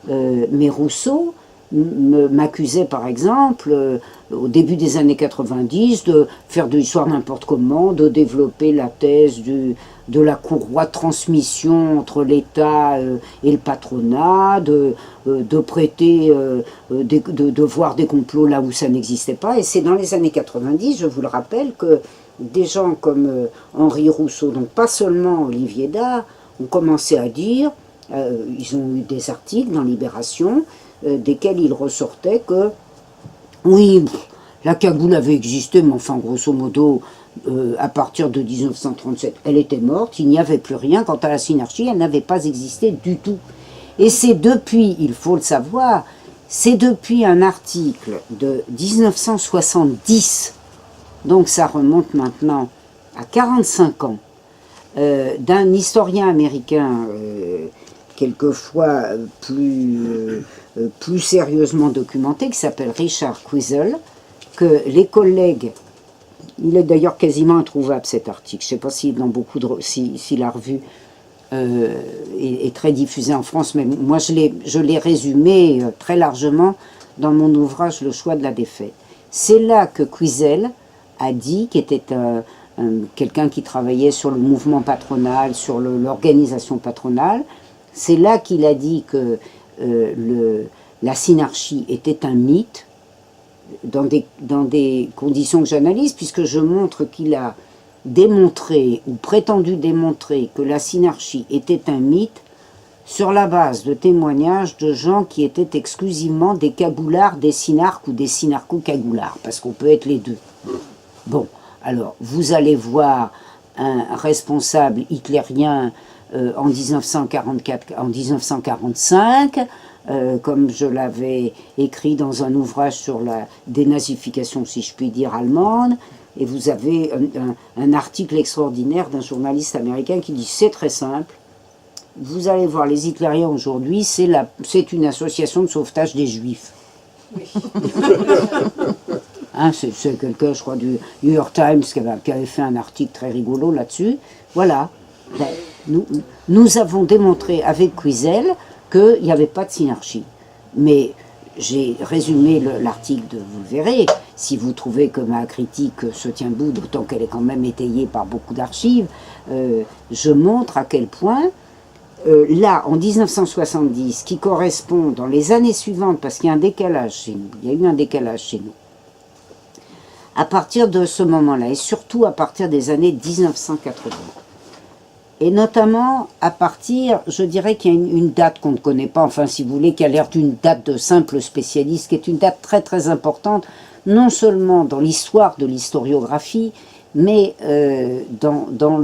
Mais Rousseau m'accusait par exemple, au début des années 90, de faire de l'histoire n'importe comment, de développer la thèse de la courroie de transmission entre l'État et le patronat, de prêter, de voir des complots là où ça n'existait pas. Et c'est dans les années 90, je vous le rappelle, que des gens comme Henri Rousseau, donc pas seulement Olivier Dahr, ont commencé à dire, ils ont eu des articles dans Libération, desquels il ressortait que, oui, la cagoule avait existé, mais enfin, grosso modo, à partir de 1937, elle était morte, il n'y avait plus rien. Quant à la synarchie, elle n'avait pas existé du tout. Et c'est depuis, il faut le savoir, c'est depuis un article de 1970, donc ça remonte maintenant à 45 ans, d'un historien américain, quelquefois plus sérieusement documenté, qui s'appelle Richard Quisel, que les collègues, il est d'ailleurs quasiment introuvable cet article, je ne sais pas si dans beaucoup de, si la revue est très diffusée en France, mais moi je l'ai résumé très largement dans mon ouvrage Le choix de la défaite. C'est là que Quisel a dit, qui était quelqu'un qui travaillait sur le mouvement patronal, sur l'organisation patronale, c'est là qu'il a dit que la synarchie était un mythe, dans des conditions que j'analyse, puisque je montre qu'il a démontré, ou prétendu démontrer, que la synarchie était un mythe sur la base de témoignages de gens qui étaient exclusivement des cagoulards, des synarques ou des synarcho-cagoulards, parce qu'on peut être les deux. Bon, alors, vous allez voir un responsable hitlérien en 1944, en 1945, comme je l'avais écrit dans un ouvrage sur la dénazification, si je puis dire, allemande, et vous avez un article extraordinaire d'un journaliste américain qui dit « c'est très simple, vous allez voir les hitlériens aujourd'hui, c'est une association de sauvetage des juifs. Oui. » Hein, c'est quelqu'un, je crois, du New York Times qui avait fait un article très rigolo là-dessus. Voilà. Ben, nous avons démontré avec Quisel qu'il n'y avait pas de synarchie. Mais j'ai résumé l'article, vous le verrez, si vous trouvez que ma critique se tient debout, d'autant qu'elle est quand même étayée par beaucoup d'archives, je montre à quel point, là, en 1970, qui correspond dans les années suivantes, parce qu'il y a un décalage chez nous, il y a eu un décalage chez nous, à partir de ce moment-là, et surtout à partir des années 1980, Et notamment à partir, je dirais qu'il y a une date qu'on ne connaît pas, enfin si vous voulez, qui a l'air d'une date de simple spécialiste, qui est une date très très importante, non seulement dans l'histoire de l'historiographie, mais dans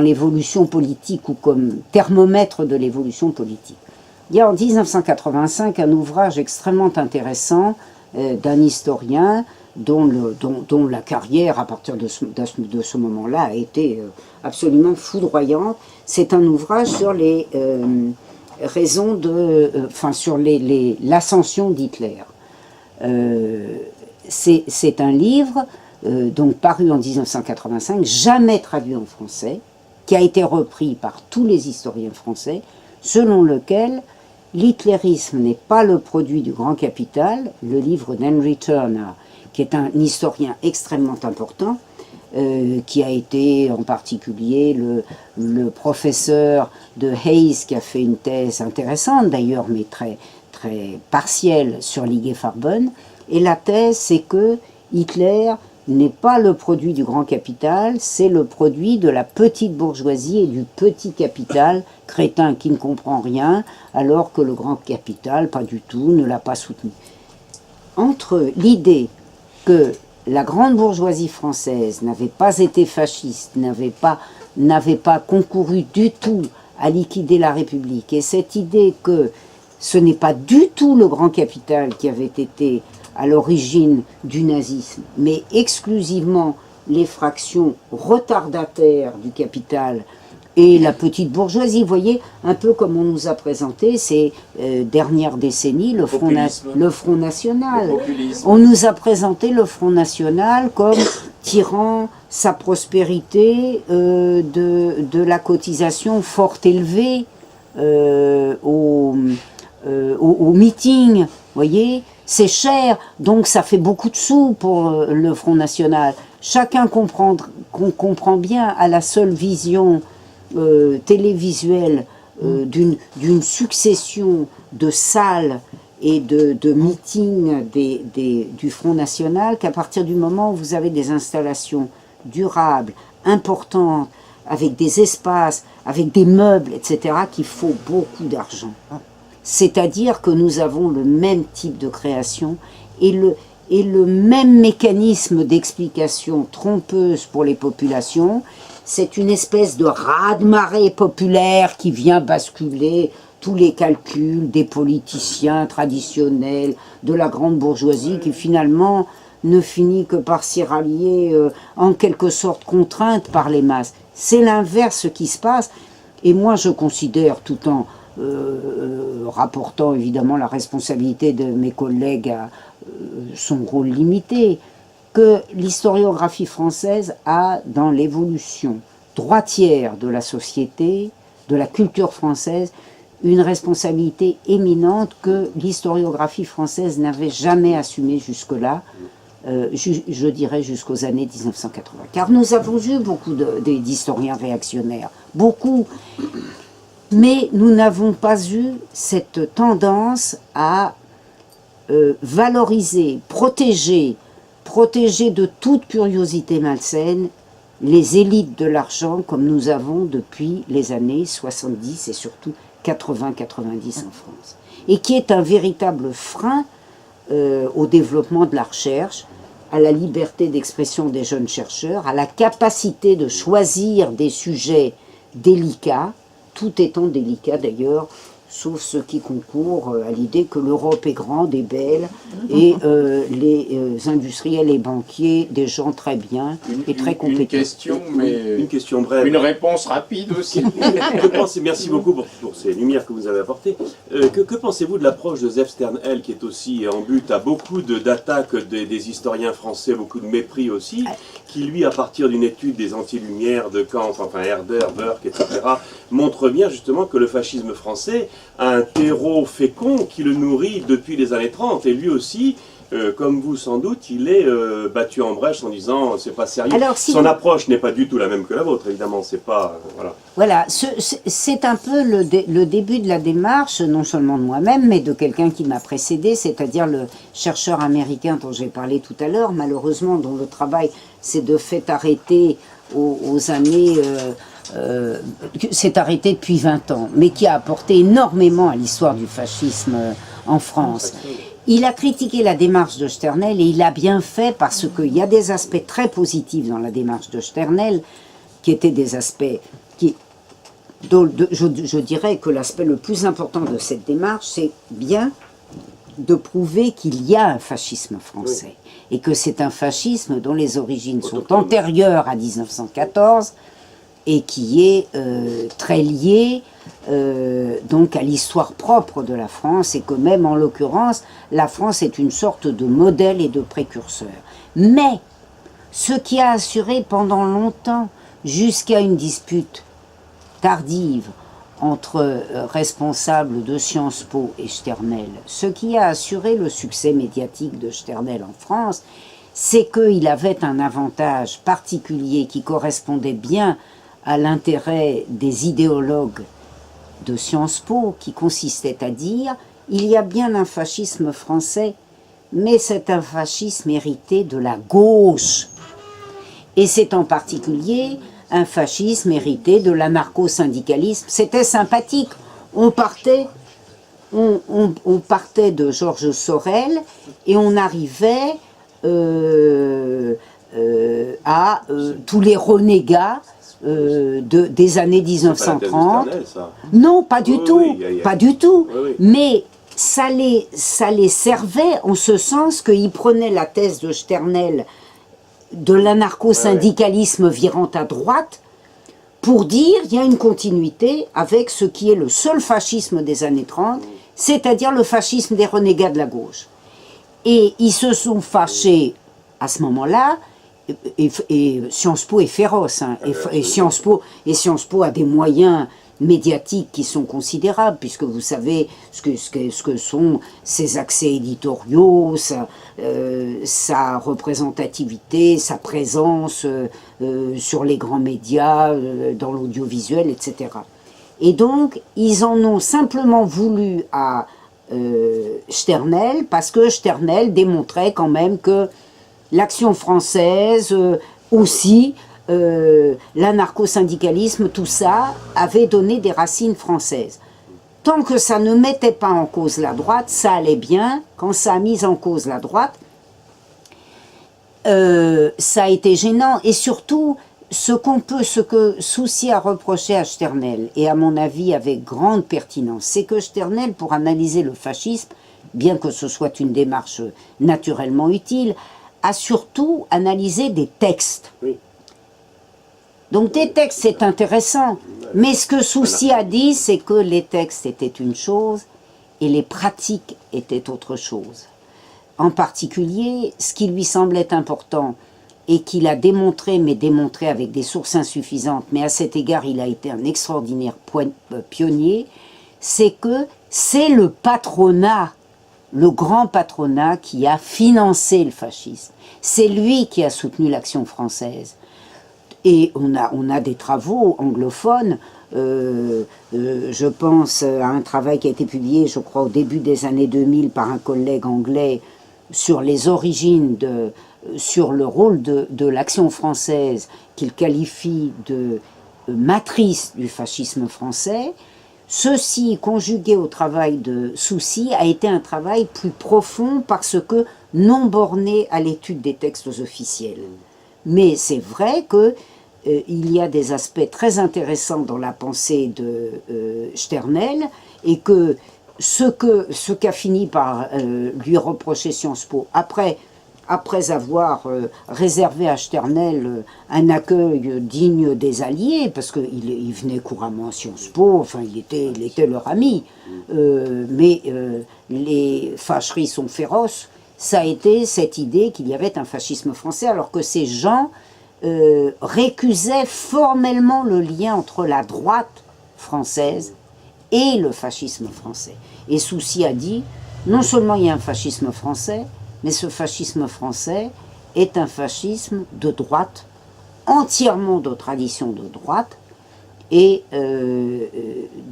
l'évolution politique ou comme thermomètre de l'évolution politique. Il y a en 1985 un ouvrage extrêmement intéressant d'un historien dont la carrière à partir de ce moment-là a été absolument foudroyante. C'est un ouvrage sur les raisons sur l'ascension d'Hitler. C'est un livre donc paru en 1985, jamais traduit en français, qui a été repris par tous les historiens français, selon lequel l'hitlérisme n'est pas le produit du grand capital. Le livre d'Henry Turner, qui est un historien extrêmement important, qui a été en particulier le professeur de Hayes, qui a fait une thèse intéressante d'ailleurs, mais très, très partielle sur l'I.G. Farben. Et la thèse, c'est que Hitler n'est pas le produit du grand capital, c'est le produit de la petite bourgeoisie et du petit capital, crétin qui ne comprend rien, alors que le grand capital, pas du tout, ne l'a pas soutenu. Entre l'idée que la grande bourgeoisie française n'avait pas été fasciste, n'avait pas concouru du tout à liquider la République, et cette idée que ce n'est pas du tout le grand capital qui avait été à l'origine du nazisme, mais exclusivement les fractions retardataires du capital et la petite bourgeoisie. Vous voyez, un peu comme on nous a présenté ces dernières décennies le Front National. On nous a présenté le Front National comme tirant sa prospérité de la cotisation fort élevée au meeting, vous voyez. C'est cher, donc ça fait beaucoup de sous pour le Front National. Chacun comprend bien à la seule vision télévisuelle d'une succession de salles et de meetings du Front National qu'à partir du moment où vous avez des installations durables, importantes, avec des espaces, avec des meubles, etc., qu'il faut beaucoup d'argent. C'est-à-dire que nous avons le même type de création et le même mécanisme d'explication trompeuse pour les populations. C'est une espèce de raz-de-marée populaire qui vient basculer tous les calculs des politiciens traditionnels, de la grande bourgeoisie, qui finalement ne finit que par s'y rallier en quelque sorte contrainte par les masses. C'est l'inverse qui se passe, et moi je considère, tout en rapportant évidemment la responsabilité de mes collègues à son rôle limité, que l'historiographie française a dans l'évolution droitière de la société, de la culture française, une responsabilité éminente que l'historiographie française n'avait jamais assumée jusque-là, je dirais jusqu'aux années 1980. Car nous avons eu beaucoup d'historiens réactionnaires, beaucoup. Mais nous n'avons pas eu cette tendance à valoriser, protéger de toute curiosité malsaine les élites de l'argent comme nous avons depuis les années 70 et surtout 80-90 en France. Et qui est un véritable frein au développement de la recherche, à la liberté d'expression des jeunes chercheurs, à la capacité de choisir des sujets délicats, tout étant délicat d'ailleurs, sauf ceux qui concourent à l'idée que l'Europe est grande et belle, et les industriels et banquiers, des gens très bien et très compétents. Une question brève. Une réponse rapide aussi. Merci beaucoup pour ces lumières que vous avez apportées. Que pensez-vous de l'approche de Zef Sternhell, qui est aussi en but à beaucoup d'attaques des historiens français, beaucoup de mépris aussi, qui lui, à partir d'une étude des anti-lumières de Kant, enfin Herder, Burke, etc., montre bien justement que le fascisme français a un terreau fécond qui le nourrit depuis les années 30, et lui aussi, comme vous sans doute, il est battu en brèche en disant c'est pas sérieux. Alors, son approche n'est pas du tout la même que la vôtre, évidemment, c'est pas... Voilà, c'est un peu le début de la démarche, non seulement de moi-même, mais de quelqu'un qui m'a précédé, c'est-à-dire le chercheur américain dont j'ai parlé tout à l'heure, malheureusement, dont le travail s'est de fait arrêter aux années s'est arrêté depuis 20 ans, mais qui a apporté énormément à l'histoire du fascisme en France. Il a critiqué la démarche de Sternel et il a bien fait parce qu'il y a des aspects très positifs dans la démarche de Sternel, qui étaient des aspects qui... Je dirais que l'aspect le plus important de cette démarche, c'est bien de prouver qu'il y a un fascisme français, et que c'est un fascisme dont les origines sont antérieures à 1914, et qui est très lié donc à l'histoire propre de la France, et que même en l'occurrence, la France est une sorte de modèle et de précurseur. Mais ce qui a assuré pendant longtemps, jusqu'à une dispute tardive entre responsables de Sciences Po et Sternel, ce qui a assuré le succès médiatique de Sternel en France, c'est qu'il avait un avantage particulier qui correspondait bien à l'intérêt des idéologues de Sciences Po, qui consistait à dire « il y a bien un fascisme français, mais c'est un fascisme hérité de la gauche ». Et c'est en particulier un fascisme hérité de l'anarcho-syndicalisme. C'était sympathique. On partait de Georges Sorel et on arrivait à tous les renégats des années 1930. Non, pas du tout, pas du tout. Mais ça les servait en ce sens qu'ils prenaient la thèse de Sternel de l'anarcho-syndicalisme virant à droite pour dire qu'il y a une continuité avec ce qui est le seul fascisme des années 30, c'est-à-dire le fascisme des renégats de la gauche. Et ils se sont fâchés à ce moment-là, et Sciences Po est féroce, hein, et Sciences Po a des moyens médiatiques qui sont considérables, puisque vous savez ce que sont ses accès éditoriaux, sa représentativité, sa présence sur les grands médias, dans l'audiovisuel, etc. Et donc, ils en ont simplement voulu à Sternel, parce que Sternel démontrait quand même que l'action française aussi, l'anarcho-syndicalisme, tout ça avait donné des racines françaises. Tant que ça ne mettait pas en cause la droite, ça allait bien. Quand ça a mis en cause la droite, ça a été gênant. Et surtout, ce que Soucy a reproché à Sternel, et à mon avis avec grande pertinence, c'est que Sternel, pour analyser le fascisme, bien que ce soit une démarche naturellement utile, a surtout analysé des textes. Oui. Donc des textes, c'est intéressant, mais ce que Soucy a dit, c'est que les textes étaient une chose et les pratiques étaient autre chose. En particulier, ce qui lui semblait important et qu'il a démontré, mais démontré avec des sources insuffisantes, mais à cet égard, il a été un extraordinaire pionnier, c'est que c'est le patronat, le grand patronat qui a financé le fascisme. C'est lui qui a soutenu l'action française. Et on a des travaux anglophones, je pense à un travail qui a été publié, je crois, au début des années 2000 par un collègue anglais sur les origines, sur le rôle de l'action française qu'il qualifie de matrice du fascisme français. Ceci, conjugué au travail de Soucy, a été un travail plus profond parce que non borné à l'étude des textes officiels. Mais c'est vrai que il y a des aspects très intéressants dans la pensée de Sternel, et que ce qu'a fini par lui reprocher Sciences Po, après avoir réservé à Sternel un accueil digne des Alliés, parce qu'il venait couramment à Sciences Po, enfin il était leur ami, mais les fâcheries sont féroces, ça a été cette idée qu'il y avait un fascisme français, alors que ces gens récusaient formellement le lien entre la droite française et le fascisme français. Et Soucy a dit, non seulement il y a un fascisme français, mais ce fascisme français est un fascisme de droite, entièrement de tradition de droite, et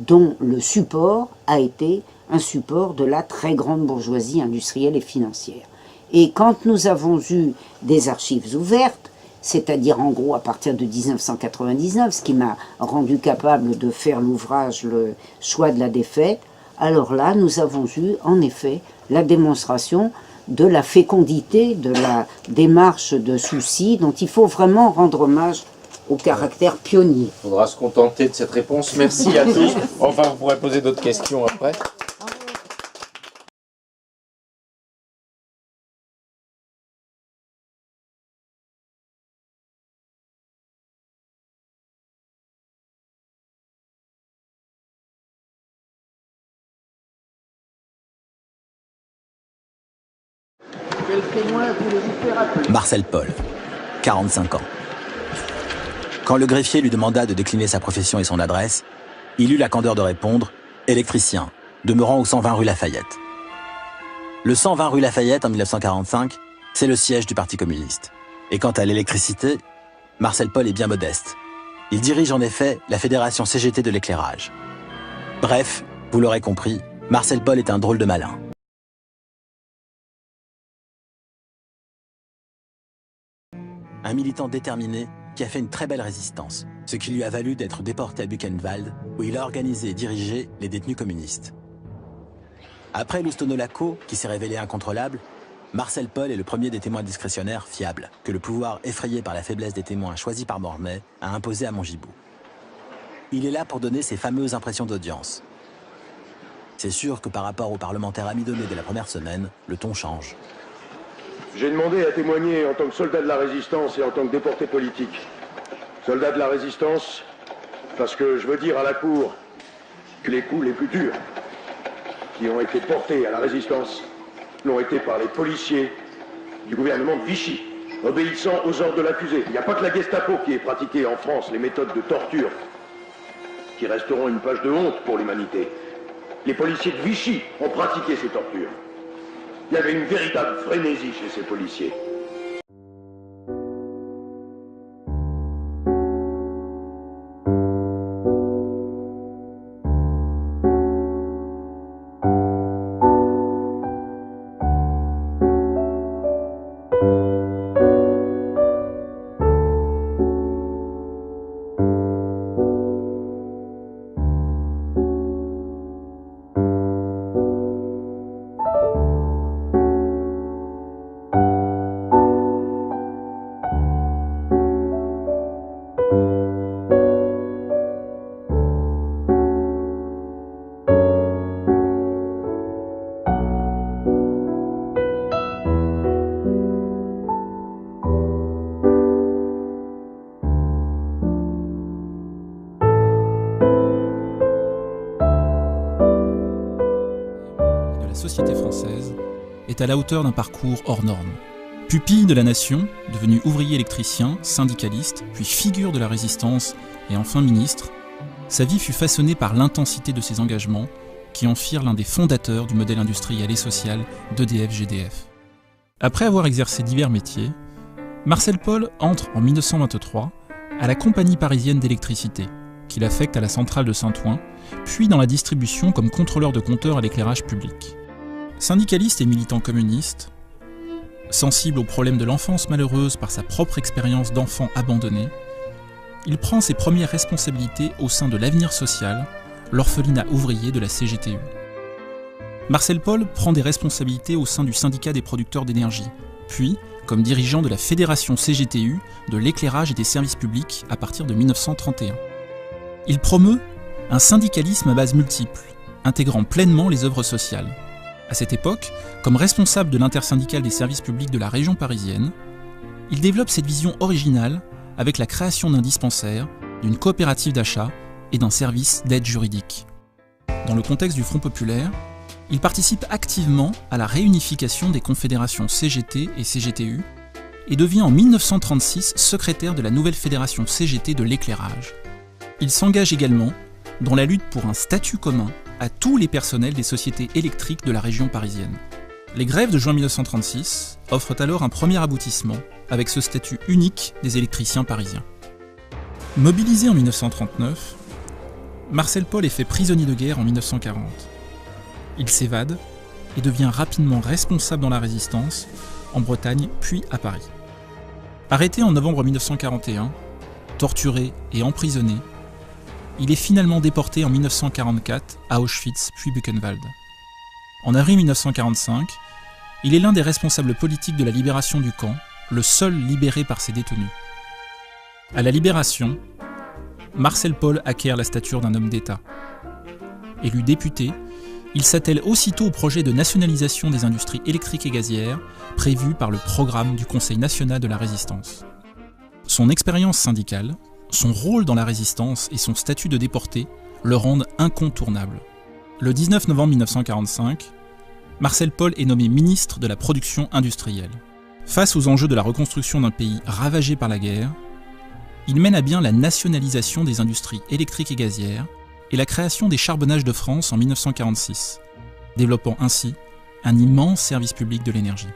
dont le support a été un support de la très grande bourgeoisie industrielle et financière. Et quand nous avons eu des archives ouvertes, c'est-à-dire en gros à partir de 1999, ce qui m'a rendu capable de faire l'ouvrage Le choix de la défaite, alors là, nous avons eu en effet la démonstration de la fécondité, de la démarche de souci, dont il faut vraiment rendre hommage au caractère pionnier. Il faudra se contenter de cette réponse. Merci à tous. Enfin, vous pourrez poser d'autres questions après. Marcel Paul, 45 ans. Quand le greffier lui demanda de décliner sa profession et son adresse, il eut la candeur de répondre « électricien, demeurant au 120 rue Lafayette ». Le 120 rue Lafayette, en 1945, c'est le siège du Parti communiste. Et quant à l'électricité, Marcel Paul est bien modeste. Il dirige en effet la Fédération CGT de l'éclairage. Bref, vous l'aurez compris, Marcel Paul est un drôle de malin. Un militant déterminé qui a fait une très belle résistance, ce qui lui a valu d'être déporté à Buchenwald, où il a organisé et dirigé les détenus communistes. Après Loustono-Laco, qui s'est révélé incontrôlable, Marcel Paul est le premier des témoins discrétionnaires fiables, que le pouvoir, effrayé par la faiblesse des témoins choisis par Mornay, a imposé à Montgibaud. Il est là pour donner ses fameuses impressions d'audience. C'est sûr que par rapport aux parlementaires amidonnés de la première semaine, le ton change. J'ai demandé à témoigner en tant que soldat de la résistance et en tant que déporté politique. Soldat de la résistance, parce que je veux dire à la cour que les coups les plus durs qui ont été portés à la résistance l'ont été par les policiers du gouvernement de Vichy, obéissant aux ordres de l'accusé. Il n'y a pas que la Gestapo qui ait pratiqué en France les méthodes de torture qui resteront une page de honte pour l'humanité. Les policiers de Vichy ont pratiqué ces tortures. Il y avait une véritable frénésie chez ces policiers. société française est à la hauteur d'un parcours hors norme. Pupille de la nation, devenu ouvrier électricien, syndicaliste, puis figure de la résistance et enfin ministre, sa vie fut façonnée par l'intensité de ses engagements qui en firent l'un des fondateurs du modèle industriel et social d'EDF-GDF. Après avoir exercé divers métiers, Marcel Paul entre en 1923 à la Compagnie parisienne d'électricité, qu'il affecte à la centrale de Saint-Ouen, puis dans la distribution comme contrôleur de compteurs à l'éclairage public. Syndicaliste et militant communiste, sensible aux problèmes de l'enfance malheureuse par sa propre expérience d'enfant abandonné, il prend ses premières responsabilités au sein de l'Avenir Social, l'orphelinat ouvrier de la CGTU. Marcel Paul prend des responsabilités au sein du syndicat des producteurs d'énergie, puis comme dirigeant de la Fédération CGTU de l'éclairage et des services publics à partir de 1931. Il promeut un syndicalisme à base multiple, intégrant pleinement les œuvres sociales. À cette époque, comme responsable de l'intersyndicale des services publics de la région parisienne, il développe cette vision originale avec la création d'un dispensaire, d'une coopérative d'achat et d'un service d'aide juridique. Dans le contexte du Front populaire, il participe activement à la réunification des confédérations CGT et CGTU et devient en 1936 secrétaire de la nouvelle fédération CGT de l'éclairage. Il s'engage également dans la lutte pour un statut commun à tous les personnels des sociétés électriques de la région parisienne. Les grèves de juin 1936 offrent alors un premier aboutissement avec ce statut unique des électriciens parisiens. Mobilisé en 1939, Marcel Paul est fait prisonnier de guerre en 1940. Il s'évade et devient rapidement responsable dans la résistance, en Bretagne puis à Paris. Arrêté en novembre 1941, torturé et emprisonné, il est finalement déporté en 1944 à Auschwitz puis Buchenwald. En avril 1945, il est l'un des responsables politiques de la libération du camp, le seul libéré par ses détenus. À la libération, Marcel Paul acquiert la stature d'un homme d'État. Élu député, il s'attelle aussitôt au projet de nationalisation des industries électriques et gazières prévu par le programme du Conseil national de la résistance. Son expérience syndicale, son rôle dans la résistance et son statut de déporté le rendent incontournable. Le 19 novembre 1945, Marcel Paul est nommé ministre de la production industrielle. Face aux enjeux de la reconstruction d'un pays ravagé par la guerre, il mène à bien la nationalisation des industries électriques et gazières et la création des Charbonnages de France en 1946, développant ainsi un immense service public de l'énergie.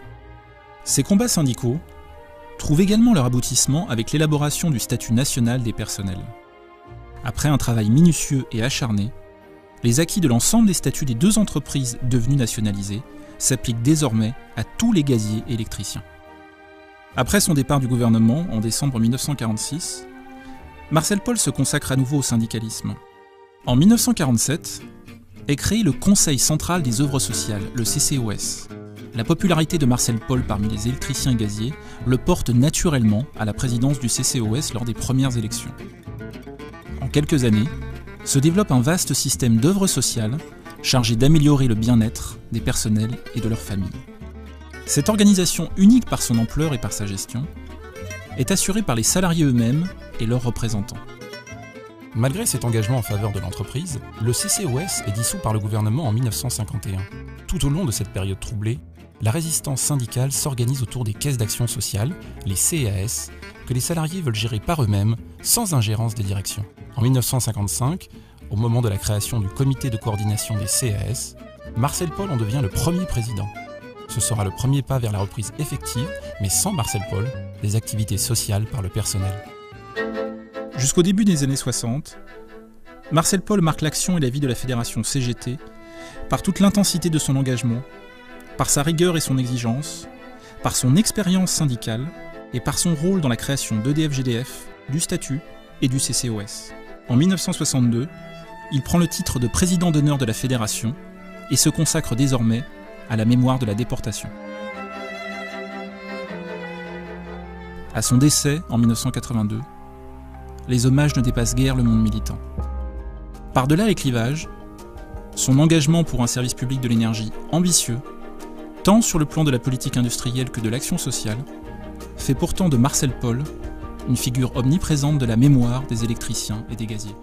Ces combats syndicaux trouvent également leur aboutissement avec l'élaboration du statut national des personnels. Après un travail minutieux et acharné, les acquis de l'ensemble des statuts des deux entreprises devenues nationalisées s'appliquent désormais à tous les gaziers électriciens. Après son départ du gouvernement en décembre 1946, Marcel Paul se consacre à nouveau au syndicalisme. En 1947 est créé le Conseil central des œuvres sociales, le CCOS. La popularité de Marcel Paul parmi les électriciens et gaziers le porte naturellement à la présidence du CCOS lors des premières élections. En quelques années, se développe un vaste système d'œuvres sociales chargé d'améliorer le bien-être des personnels et de leurs familles. Cette organisation, unique par son ampleur et par sa gestion, est assurée par les salariés eux-mêmes et leurs représentants. Malgré cet engagement en faveur de l'entreprise, le CCOS est dissous par le gouvernement en 1951. Tout au long de cette période troublée, la résistance syndicale s'organise autour des caisses d'action sociale, les CAS, que les salariés veulent gérer par eux-mêmes, sans ingérence des directions. En 1955, au moment de la création du comité de coordination des CAS, Marcel Paul en devient le premier président. Ce sera le premier pas vers la reprise effective, mais sans Marcel Paul, des activités sociales par le personnel. Jusqu'au début des années 60, Marcel Paul marque l'action et la vie de la fédération CGT par toute l'intensité de son engagement, par sa rigueur et son exigence, par son expérience syndicale et par son rôle dans la création d'EDF-GDF, du statut et du CCOS. En 1962, il prend le titre de président d'honneur de la fédération et se consacre désormais à la mémoire de la déportation. À son décès en 1982, les hommages ne dépassent guère le monde militant. Par-delà les clivages, son engagement pour un service public de l'énergie ambitieux, tant sur le plan de la politique industrielle que de l'action sociale, fait pourtant de Marcel Paul une figure omniprésente de la mémoire des électriciens et des gaziers.